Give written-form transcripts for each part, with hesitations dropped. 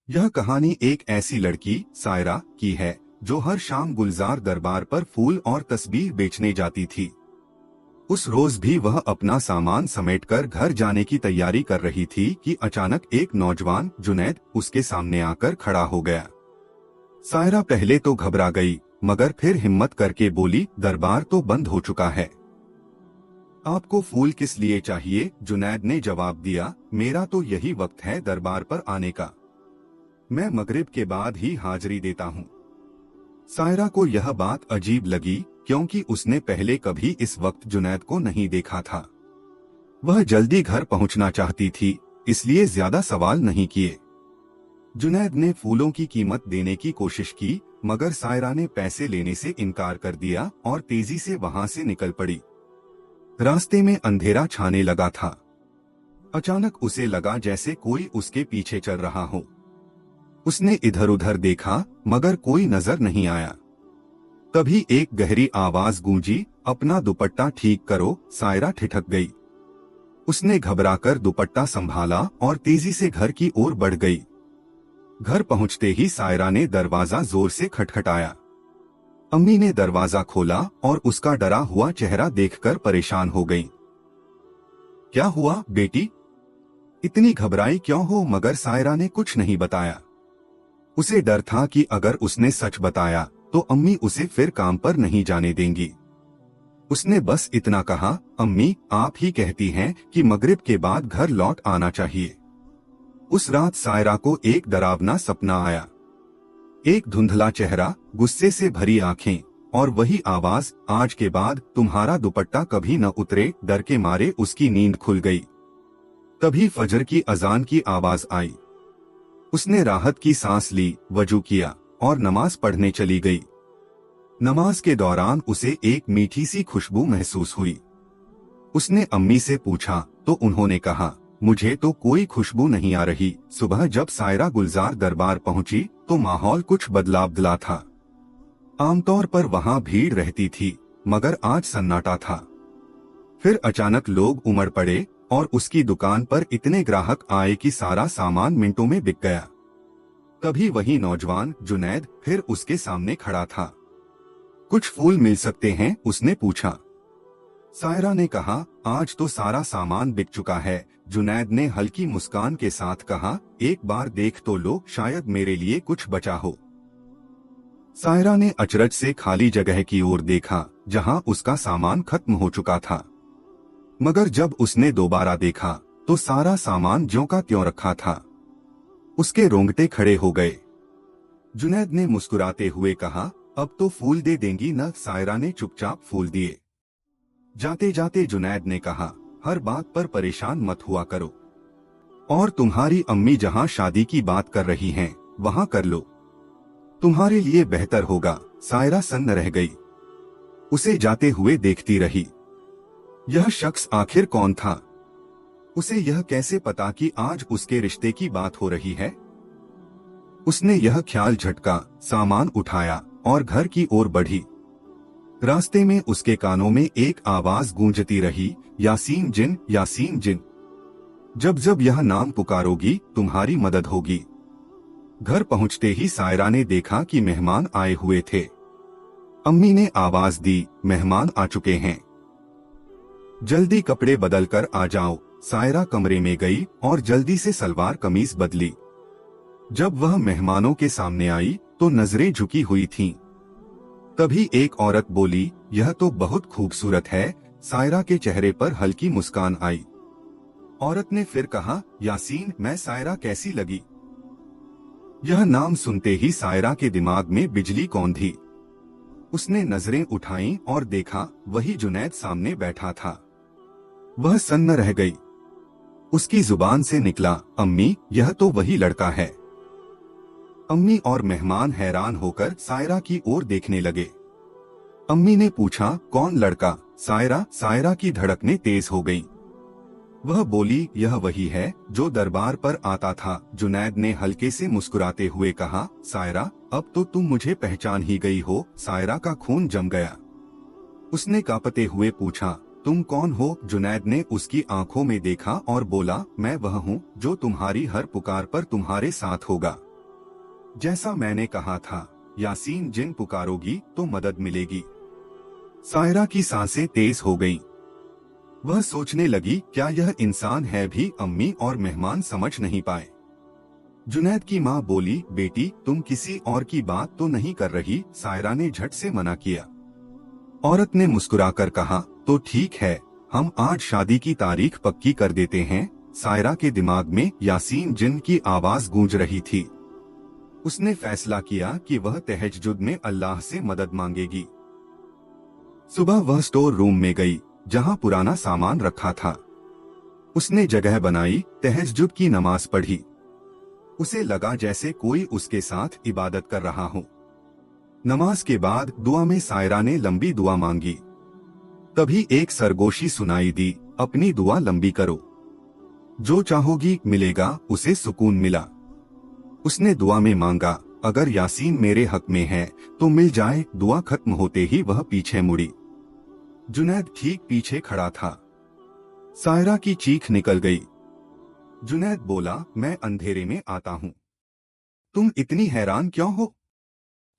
यह कहानी एक ऐसी लड़की सायरा की है जो हर शाम गुलजार दरबार पर फूल और तस्बीह बेचने जाती थी। उस रोज भी वह अपना सामान समेटकर घर जाने की तैयारी कर रही थी कि अचानक एक नौजवान जुनैद उसके सामने आकर खड़ा हो गया। सायरा पहले तो घबरा गई, मगर फिर हिम्मत करके बोली, दरबार तो बंद हो चुका है। आपको फूल किस लिए चाहिए? जुनैद ने जवाब दिया, मेरा तो यही वक्त है दरबार पर आने का। मैं मगरिब के बाद ही हाजिरी देता हूँ। सायरा को यह बात अजीब लगी, क्योंकि उसने पहले कभी इस वक्त जुनैद को नहीं देखा था। वह जल्दी घर पहुंचना चाहती थी, इसलिए ज्यादा सवाल नहीं किए। जुनैद ने फूलों की कीमत देने की कोशिश की, मगर सायरा ने पैसे लेने से इनकार कर दिया और तेजी से वहां से निकल पड़ी। रास्ते में अंधेरा छाने लगा था। अचानक उसे लगा जैसे कोई उसके पीछे चल रहा हो। उसने इधर उधर देखा, मगर कोई नजर नहीं आया। तभी एक गहरी आवाज गूंजी, अपना दुपट्टा ठीक करो। सायरा ठिठक गई। उसने घबराकर दुपट्टा संभाला और तेजी से घर की ओर बढ़ गई। घर पहुंचते ही सायरा ने दरवाजा जोर से खटखटाया। अम्मी ने दरवाजा खोला और उसका डरा हुआ चेहरा देखकर परेशान हो गई। क्या हुआ बेटी, इतनी घबराई क्यों हो? मगर सायरा ने कुछ नहीं बताया। उसे डर था कि अगर उसने सच बताया तो अम्मी उसे फिर काम पर नहीं जाने देंगी। उसने बस इतना कहा, अम्मी आप ही कहती हैं कि मगरिब के बाद घर लौट आना चाहिए। उस रात सायरा को एक डरावना सपना आया। एक धुंधला चेहरा, गुस्से से भरी आंखें और वही आवाज, आज के बाद तुम्हारा दुपट्टा कभी न उतरे। डर के मारे उसकी नींद खुल गई। तभी फजर की अजान की आवाज आई। उसने राहत की सांस ली, वजू किया और नमाज पढ़ने चली गई। नमाज के दौरान उसे एक मीठी सी खुशबू महसूस हुई। उसने अम्मी से पूछा तो उन्होंने कहा, मुझे तो कोई खुशबू नहीं आ रही। सुबह जब सायरा गुलजार दरबार पहुंची तो माहौल कुछ बदलाव था। आमतौर पर वहां भीड़ रहती थी, मगर आज सन्नाटा था। फिर अचानक लोग उमड़ पड़े और उसकी दुकान पर इतने ग्राहक आए कि सारा सामान मिनटों में बिक गया। तभी वही नौजवान जुनैद फिर उसके सामने खड़ा था। कुछ फूल मिल सकते हैं? उसने पूछा। सायरा ने कहा, आज तो सारा सामान बिक चुका है। जुनैद ने हल्की मुस्कान के साथ कहा, एक बार देख तो लो, शायद मेरे लिए कुछ बचा हो। सायरा ने अचरज से खाली जगह की ओर देखा, जहां उसका सामान खत्म हो चुका था। मगर जब उसने दोबारा देखा तो सारा सामान ज्यों का त्यों रखा था। उसके रोंगटे खड़े हो गए। जुनैद ने मुस्कुराते हुए कहा, अब तो फूल दे देंगी न? सायरा ने चुपचाप फूल दिए। जाते जाते जुनैद ने कहा, हर बात पर परेशान मत हुआ करो, और तुम्हारी अम्मी जहां शादी की बात कर रही हैं, वहां कर लो, तुम्हारे लिए बेहतर होगा। सायरा सन्न रह गई। उसे जाते हुए देखती रही। यह शख्स आखिर कौन था? उसे यह कैसे पता कि आज उसके रिश्ते की बात हो रही है? उसने यह ख्याल झटका, सामान उठाया और घर की ओर बढ़ी। रास्ते में उसके कानों में एक आवाज गूंजती रही, यासीन जिन, यासीन जिन, जब जब यह नाम पुकारोगी तुम्हारी मदद होगी। घर पहुंचते ही सायरा ने देखा कि मेहमान आए हुए थे। अम्मी ने आवाज दी, मेहमान आ चुके हैं, जल्दी कपड़े बदल कर आ जाओ। सायरा कमरे में गई और जल्दी से सलवार कमीज बदली। जब वह मेहमानों के सामने आई तो नजरें झुकी हुई थीं। तभी एक औरत बोली, यह तो बहुत खूबसूरत है। सायरा के चेहरे पर हल्की मुस्कान आई। औरत ने फिर कहा, यासीन, मैं सायरा कैसी लगी? यह नाम सुनते ही सायरा के दिमाग में बिजली कौंधी। उसने नजरें उठाईं और देखा, वही जुनैद सामने बैठा था। वह सन्न रह गई। उसकी जुबान से निकला, अम्मी, यह तो वही लड़का है। अम्मी और मेहमान हैरान होकर सायरा की ओर देखने लगे। अम्मी ने पूछा, कौन लड़का? सायरा की धड़कनें तेज हो गईं। वह बोली, यह वही है जो दरबार पर आता था। जुनैद ने हल्के से मुस्कुराते हुए कहा, सायरा, अब तो तुम मुझे पहचान ही गई हो। सायरा का खून जम गया। उसने कांपते हुए पूछा, तुम कौन हो? जुनैद ने उसकी आंखों में देखा और बोला, मैं वह हूँ जो तुम्हारी हर पुकार पर तुम्हारे साथ होगा। जैसा मैंने कहा था, यासीन जिन पुकारोगी तो मदद मिलेगी। सायरा की सांसें तेज हो गईं। वह सोचने लगी, क्या यह इंसान है भी अम्मी और मेहमान समझ नहीं पाए। जुनैद की माँ बोली, बेटी तुम किसी और की बात तो नहीं कर रही? सायरा ने झट से मना किया। औरत ने मुस्कुराकर कहा, तो ठीक है, हम आज शादी की तारीख पक्की कर देते हैं। सायरा के दिमाग में यासीन जिन की आवाज गूंज रही थी। उसने फैसला किया कि वह तहज्जुद में अल्लाह से मदद मांगेगी। सुबह वह स्टोर रूम में गई, जहां पुराना सामान रखा था। उसने जगह बनाई, तहज्जुद की नमाज पढ़ी। उसे लगा जैसे कोई उसके साथ इबादत कर रहा हो। नमाज के बाद दुआ में सायरा ने लंबी दुआ मांगी। तभी एक सरगोशी सुनाई दी, अपनी दुआ लंबी करो, जो चाहोगी मिलेगा। उसे सुकून मिला। उसने दुआ में मांगा, अगर यासीन मेरे हक में है तो मिल जाए। दुआ खत्म होते ही वह पीछे मुड़ी। जुनैद ठीक पीछे खड़ा था। सायरा की चीख निकल गई। जुनैद बोला, मैं अंधेरे में आता हूँ, तुम इतनी हैरान क्यों हो?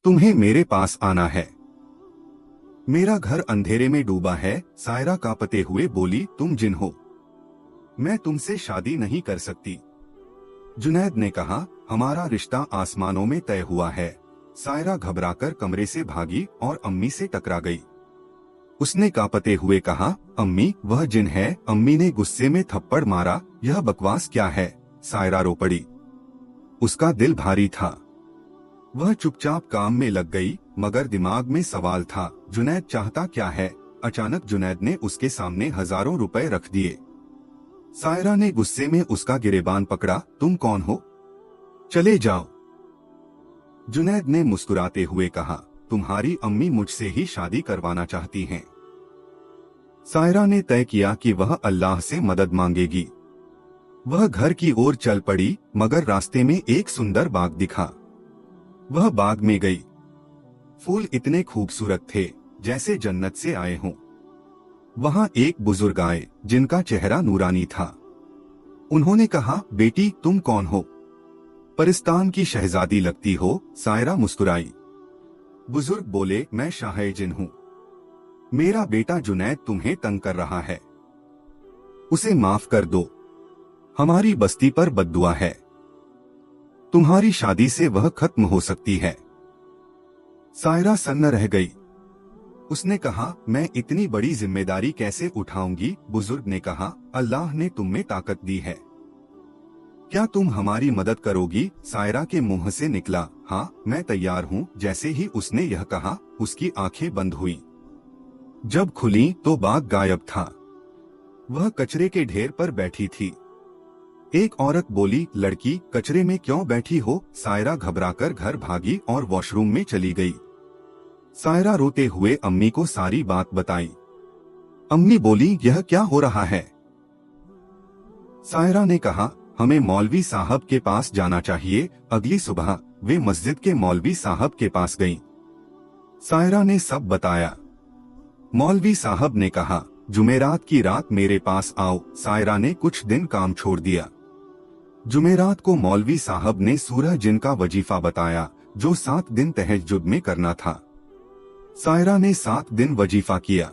तुम्हें मेरे पास आना है। मेरा घर अंधेरे में डूबा है। सायरा कांपते हुए बोली, तुम जिन हो, मैं तुमसे शादी नहीं कर सकती। जुनैद ने कहा, हमारा रिश्ता आसमानों में तय हुआ है। सायरा घबराकर कमरे से भागी और अम्मी से टकरा गई। उसने कांपते हुए कहा, अम्मी वह जिन है। अम्मी ने गुस्से में थप्पड़ मारा। यह बकवास क्या है? सायरा रो पड़ी। उसका दिल भारी था। वह चुपचाप काम में लग गई, मगर दिमाग में सवाल था, जुनैद चाहता क्या है? अचानक जुनैद ने उसके सामने हजारों रुपए रख दिए। सायरा ने गुस्से में उसका गिरेबान पकड़ा, तुम कौन हो? चले जाओ। जुनैद ने मुस्कुराते हुए कहा, तुम्हारी अम्मी मुझसे ही शादी करवाना चाहती हैं। सायरा ने तय किया कि वह अल्लाह से मदद मांगेगी। वह घर की ओर चल पड़ी, मगर रास्ते में एक सुंदर बाग दिखा। वह बाग में गई। फूल इतने खूबसूरत थे जैसे जन्नत से आए हों। वहां एक बुजुर्ग आए, जिनका चेहरा नूरानी था। उन्होंने कहा, बेटी तुम कौन हो? परिस्तान की शहजादी लगती हो। सायरा मुस्कुराई। बुजुर्ग बोले, मैं शाह जिन हूँ। मेरा बेटा जुनैद तुम्हें तंग कर रहा है, उसे माफ कर दो। हमारी बस्ती पर बद्दुआ है, तुम्हारी शादी से वह खत्म हो सकती है। सायरा सन्न रह गई। उसने कहा, मैं इतनी बड़ी जिम्मेदारी कैसे उठाऊंगी? बुजुर्ग ने कहा, अल्लाह ने तुम में ताकत दी है, क्या तुम हमारी मदद करोगी? सायरा के मुंह से निकला, हाँ मैं तैयार हूँ। जैसे ही उसने यह कहा, उसकी आंखें बंद हुई। जब खुली तो बाग गायब था। वह कचरे के ढेर पर बैठी थी। एक औरत बोली, लड़की कचरे में क्यों बैठी हो? सायरा घबराकर घर भागी और वॉशरूम में चली गई। सायरा रोते हुए अम्मी को सारी बात बताई। अम्मी बोली, यह क्या हो रहा है? सायरा ने कहा, हमें मौलवी साहब के पास जाना चाहिए। अगली सुबह वे मस्जिद के मौलवी साहब के पास गईं। सायरा ने सब बताया। मौलवी साहब ने कहा, जुमेरात की रात मेरे पास आओ। सायरा ने कुछ दिन काम छोड़ दिया। जुमेरात को मौलवी साहब ने सूरह जिन का वजीफा बताया, जो 7 दिन तहज्जुद में करना था। सायरा ने 7 दिन वजीफा किया।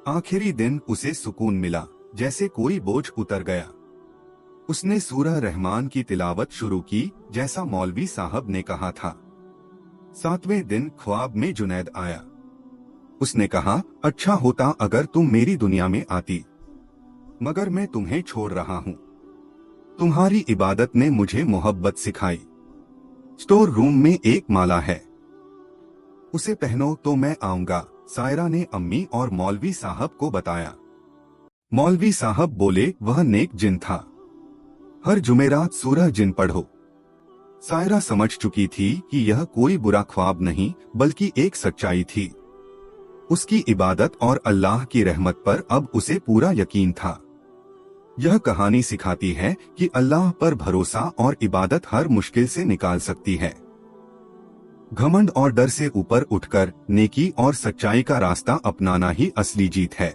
आखिरी दिन उसे सुकून मिला, जैसे कोई बोझ उतर गया। उसने सूरह रहमान की तिलावत शुरू की, जैसा मौलवी साहब ने कहा था। 7वें दिन ख्वाब में जुनैद आया। उसने कहा, अच्छा होता अगर तुम मेरी दुनिया में आती, मगर मैं तुम्हें छोड़ रहा हूँ। तुम्हारी इबादत ने मुझे मोहब्बत सिखाई। स्टोर रूम में एक माला है, उसे पहनो तो मैं आऊंगा। सायरा ने अम्मी और मौलवी साहब को बताया। मौलवी साहब बोले, वह नेक जिन था, हर जुमेरात सूरह जिन पढ़ो। सायरा समझ चुकी थी कि यह कोई बुरा ख्वाब नहीं, बल्कि एक सच्चाई थी। उसकी इबादत और अल्लाह की रहमत पर अब उसे पूरा यकीन था। यह कहानी सिखाती है कि अल्लाह पर भरोसा और इबादत हर मुश्किल से निकाल सकती है। घमंड और डर से ऊपर उठकर नेकी और सच्चाई का रास्ता अपनाना ही असली जीत है।